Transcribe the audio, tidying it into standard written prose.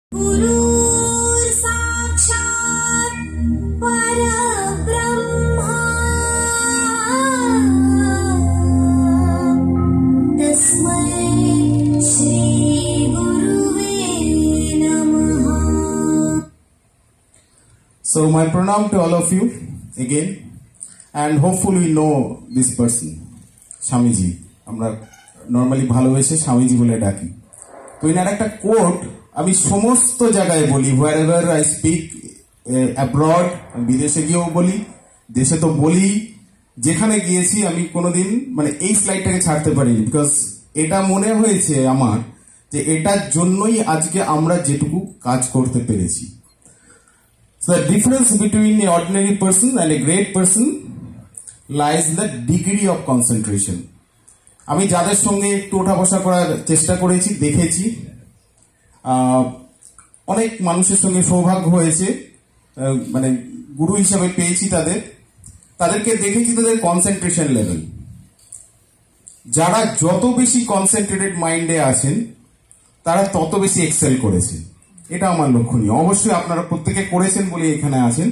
So my pranam to all of you again, and hopefully you know this person, Swamiji. আমরা normally ভালোবেসে স্বামীজি বলে ডাকি। তো এনার একটা কোট আমি সমস্ত জায়গায় বলি, wherever I speak abroad, বিদেশে গিয়েও বলি, দেশে তো বলি, যেখানে গিয়েছি আমি কোনোদিন মানে এই স্লাইডটাকে ছাড়তে পারিনি, বিকজ এটা মনে হয়েছে আমার যে এটার জন্যই আজকে আমরা যেটুকু কাজ করতে পেরেছি। So the difference between an ordinary person and a great person lies in the degree of concentration. আমি যাদের সঙ্গে একটু ওঠা বসা করার চেষ্টা করেছি, দেখেছি, অনেক মানুষের সঙ্গে সৌভাগ্য হয়েছে, মানে গুরু হিসাবে পেয়েছি তাদেরকে দেখেছি তাদের কনসেন্ট্রেশন লেভেল। যারা যত বেশি কনসেন্ট্রেটেড মাইন্ডে আছেন তারা তত বেশি এক্সেল করেছে, এটা আমার লক্ষণীয়। অবশ্যই আপনারা প্রত্যেকে করেছেন বলে এখানে আছেন।